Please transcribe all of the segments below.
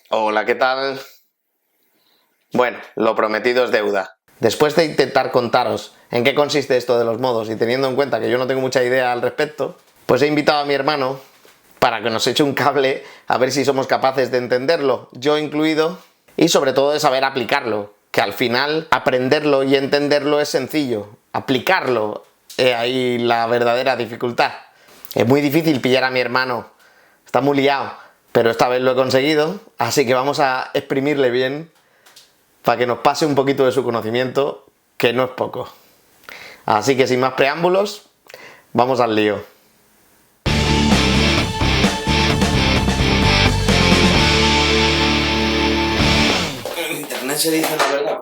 Hola, ¿qué tal? Bueno, lo prometido es deuda. Después de intentar contaros en qué consiste esto de los modos y teniendo en cuenta que yo no tengo mucha idea al respecto, pues he invitado a mi hermano para que nos eche un cable a ver si somos capaces de entenderlo, yo incluido, y sobre todo de saber aplicarlo, que al final aprenderlo y entenderlo es sencillo, aplicarlo es ahí la verdadera dificultad. Es muy difícil pillar a mi hermano, está muy liado, pero esta vez lo he conseguido, así que vamos a exprimirle bien para que nos pase un poquito de su conocimiento, que no es poco. Así que sin más preámbulos, vamos al lío. En internet se dice la verdad.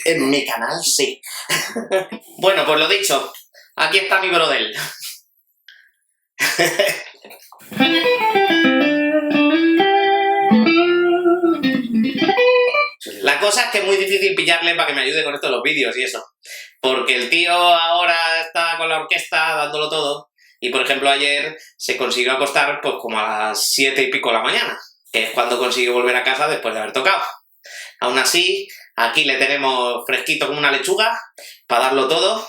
En mi canal sí. Bueno, pues lo dicho, aquí está mi brodel. La cosa es que es muy difícil pillarle para que me ayude con esto de los vídeos y eso. Porque el tío ahora está con la orquesta dándolo todo. Y por ejemplo ayer se consiguió acostar pues como a las 7 y pico de la mañana. Que es cuando consiguió volver a casa después de haber tocado. Aún así, aquí le tenemos fresquito como una lechuga para darlo todo.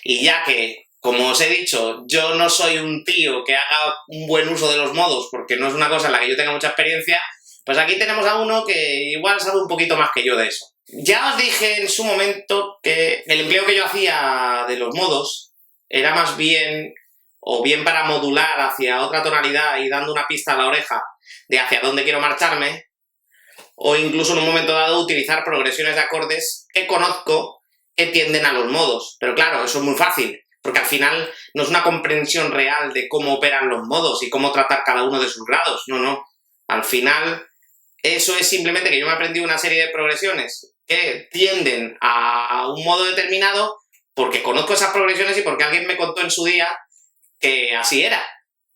Y ya que, como os he dicho, yo no soy un tío que haga un buen uso de los modos porque no es una cosa en la que yo tenga mucha experiencia, pues aquí tenemos a uno que igual sabe un poquito más que yo de eso. Ya os dije en su momento que el empleo que yo hacía de los modos era más bien o bien para modular hacia otra tonalidad y dando una pista a la oreja de hacia dónde quiero marcharme, o incluso en un momento dado utilizar progresiones de acordes que conozco que tienden a los modos. Pero claro, eso es muy fácil, porque al final no es una comprensión real de cómo operan los modos y cómo tratar cada uno de sus grados. No. Al final, eso es simplemente que yo me aprendí una serie de progresiones que tienden a un modo determinado porque conozco esas progresiones y porque alguien me contó en su día que así era.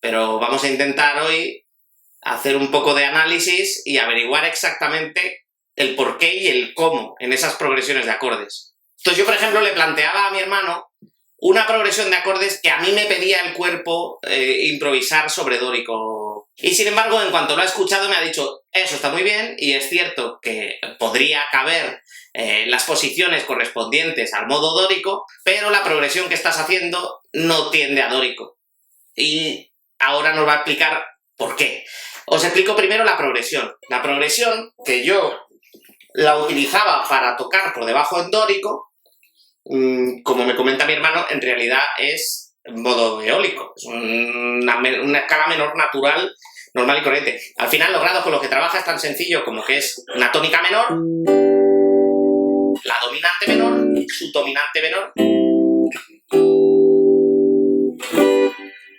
Pero vamos a intentar hoy hacer un poco de análisis y averiguar exactamente el por qué y el cómo en esas progresiones de acordes. Entonces yo, por ejemplo, le planteaba a mi hermano una progresión de acordes que a mí me pedía el cuerpo improvisar sobre dórico. Y sin embargo, en cuanto lo ha escuchado, me ha dicho, eso está muy bien, y es cierto que podría caber las posiciones correspondientes al modo dórico, pero la progresión que estás haciendo no tiende a dórico. Y ahora nos va a explicar por qué. Os explico primero la progresión. La progresión que yo la utilizaba para tocar por debajo en dórico, como me comenta mi hermano, en realidad es modo eólico. Es una escala menor natural, normal y corriente. Al final, los grados con los que trabaja es tan sencillo como que es una tónica menor, la dominante menor, su dominante menor.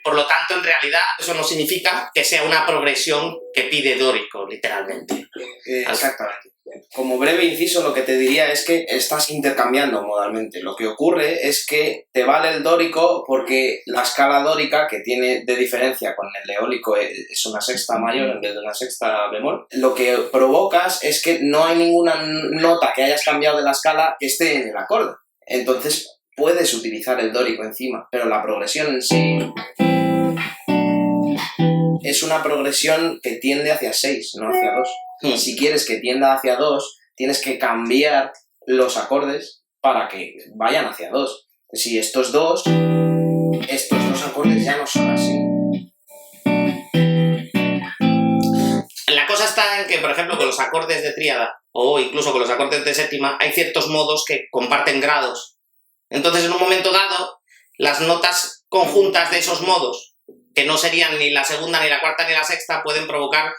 Por lo tanto, en realidad, eso no significa que sea una progresión que pide dórico, literalmente. Exactamente. Como breve inciso, lo que te diría es que estás intercambiando modalmente. Lo que ocurre es que te vale el dórico porque la escala dórica, que tiene de diferencia con el eólico, es una sexta mayor en vez de una sexta bemol. Lo que provocas es que no hay ninguna nota que hayas cambiado de la escala que esté en el acorde. Entonces puedes utilizar el dórico encima, pero la progresión en sí es una progresión que tiende hacia 6, no hacia 2. Si quieres que tienda hacia 2, tienes que cambiar los acordes para que vayan hacia 2. Si estos dos acordes ya no son así. La cosa está en que, por ejemplo, con los acordes de tríada o incluso con los acordes de séptima hay ciertos modos que comparten grados. Entonces, en un momento dado, las notas conjuntas de esos modos, que no serían ni la segunda, ni la cuarta, ni la sexta, pueden provocar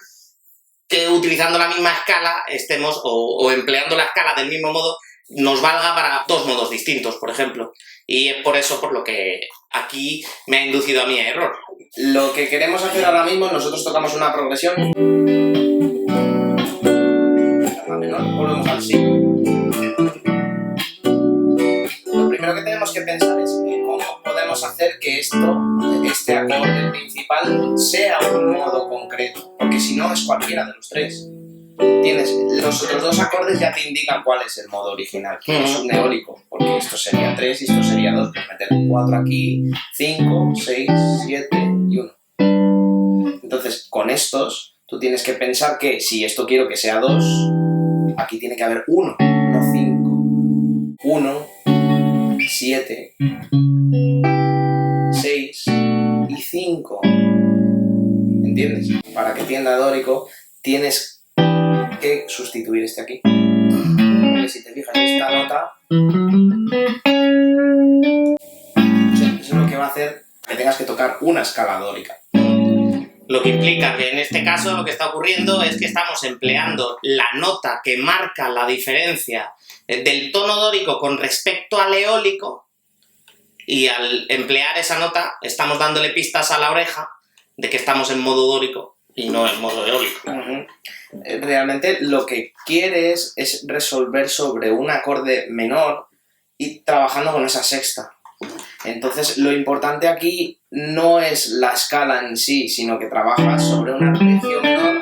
que utilizando la misma escala estemos, o empleando la escala del mismo modo, nos valga para dos modos distintos, por ejemplo. Y es por eso por lo que aquí me ha inducido a mí a error. Lo que queremos hacer ahora mismo, nosotros tocamos una progresión. La menor, volvemos al si. Lo primero que tenemos que pensar es cómo podemos hacer que este acorde principal sea un modo concreto, porque si no es cualquiera de los tres. Tienes los otros dos acordes, ya te indican cuál es el modo original, que es un eólico, porque esto sería 3 y esto sería 2, pues meter 4 aquí, 5, 6, 7 y 1. Entonces Entonces, con estos, tú tienes que pensar que si esto quiero que sea 2, aquí tiene que haber 1, no 5. 1, 7, 6 y 5. ¿Entiendes? Para que tienda dórico, tienes que sustituir este aquí. Porque si te fijas, esta nota, eso es lo que va a hacer que tengas que tocar una escala dórica. Lo que implica que en este caso lo que está ocurriendo es que estamos empleando la nota que marca la diferencia del tono dórico con respecto al eólico, y al emplear esa nota estamos dándole pistas a la oreja de que estamos en modo dórico y no en modo eólico. Realmente lo que quieres es resolver sobre un acorde menor y trabajando con esa sexta. Entonces lo importante aquí no es la escala en sí, sino que trabajas sobre una arpegio menor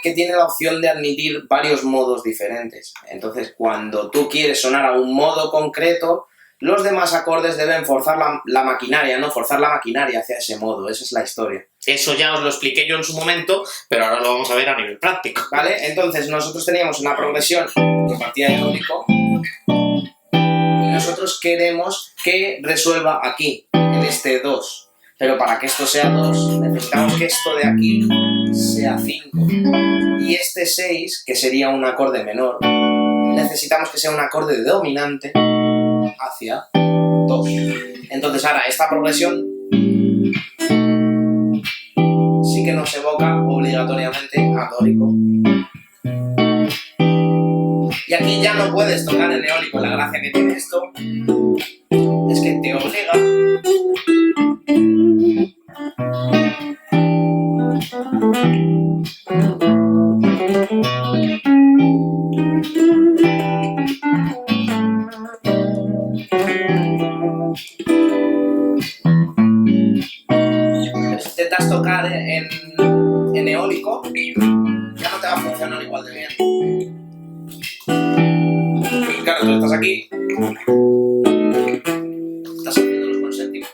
que tiene la opción de admitir varios modos diferentes. Entonces cuando tú quieres sonar a un modo concreto, los demás acordes deben forzar la maquinaria, ¿no? Forzar la maquinaria hacia ese modo, esa es la historia. Eso ya os lo expliqué yo en su momento, pero ahora lo vamos a ver a nivel práctico. ¿Vale? Entonces nosotros teníamos una progresión que partía de eólico y nosotros queremos que resuelva aquí, en este 2. Pero para que esto sea 2, necesitamos que esto de aquí sea 5. Y este 6, que sería un acorde menor, necesitamos que sea un acorde dominante hacia 2. Entonces ahora esta progresión sí que nos evoca obligatoriamente a dórico. Y aquí ya no puedes tocar el eólico. La gracia que tiene esto es que te obliga si intentas tocar en eólico, ya no te va a funcionar igual de bien. Claro, tú estás aquí, estás haciéndolo con séptima.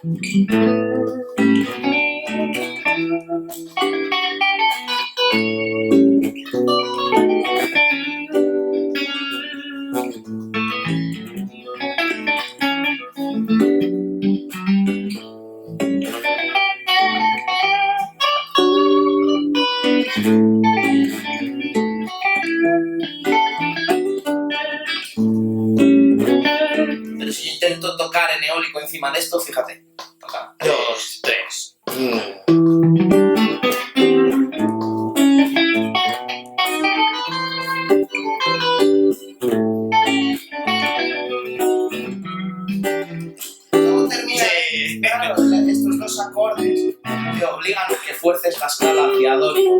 Pero si yo intento tocar en eólico encima de esto, fíjate. Toca. 2, 3. Luego termina. Sí. Claro, estos dos acordes te obligan a que fuerces la escala hacia dórico.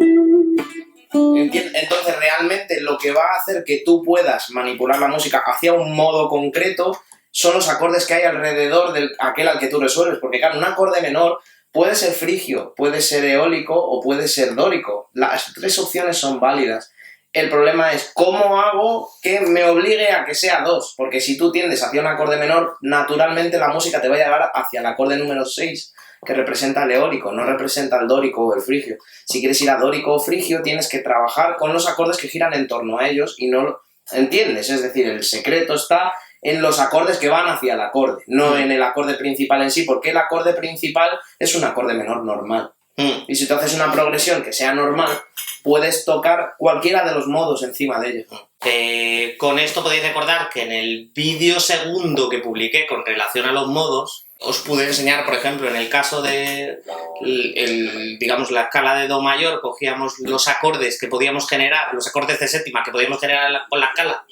Entonces realmente lo que va a hacer que tú puedas manipular la música hacia un modo concreto son los acordes que hay alrededor de aquel al que tú resuelves, porque claro, un acorde menor puede ser frigio, puede ser eólico o puede ser dórico. Las tres opciones son válidas. El problema es cómo hago que me obligue a que sea 2, porque si tú tiendes hacia un acorde menor, naturalmente la música te va a llevar hacia el acorde número 6, que representa el eólico, no representa el dórico o el frigio. Si quieres ir a dórico o frigio, tienes que trabajar con los acordes que giran en torno a ellos y no lo entiendes. Es decir, el secreto está en los acordes que van hacia el acorde, no en el acorde principal en sí, porque el acorde principal es un acorde menor normal. Y si tú haces una progresión que sea normal, puedes tocar cualquiera de los modos encima de ello. Con esto podéis recordar que en el vídeo segundo que publiqué con relación a los modos, os pude enseñar, por ejemplo, en el caso de digamos, la escala de Do mayor, cogíamos los acordes que podíamos generar, los acordes de séptima que podíamos generar con la escala.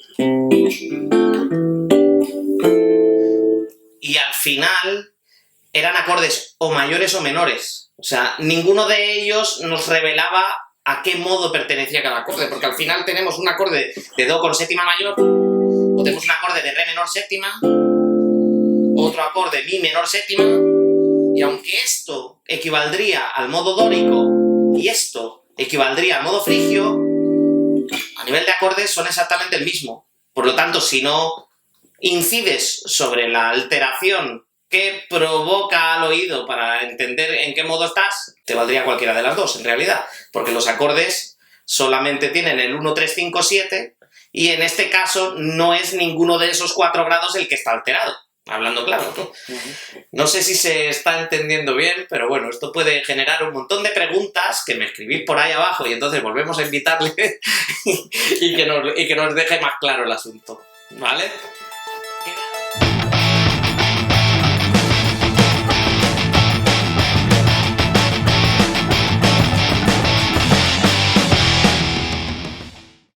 Y al final eran acordes o mayores o menores. O sea, ninguno de ellos nos revelaba a qué modo pertenecía cada acorde, porque al final tenemos un acorde de Do con séptima mayor, o tenemos un acorde de Re menor séptima, otro acorde Mi menor séptima, y aunque esto equivaldría al modo dórico y esto equivaldría al modo frigio, a nivel de acordes son exactamente el mismo. Por lo tanto, si no incides sobre la alteración que provoca al oído para entender en qué modo estás, te valdría cualquiera de las dos, en realidad, porque los acordes solamente tienen el 1, 3, 5, 7, y en este caso no es ninguno de esos 4 grados el que está alterado, hablando claro, ¿no? No sé si se está entendiendo bien, pero bueno, esto puede generar un montón de preguntas que me escribís por ahí abajo y entonces volvemos a invitarle y que nos deje más claro el asunto, ¿vale?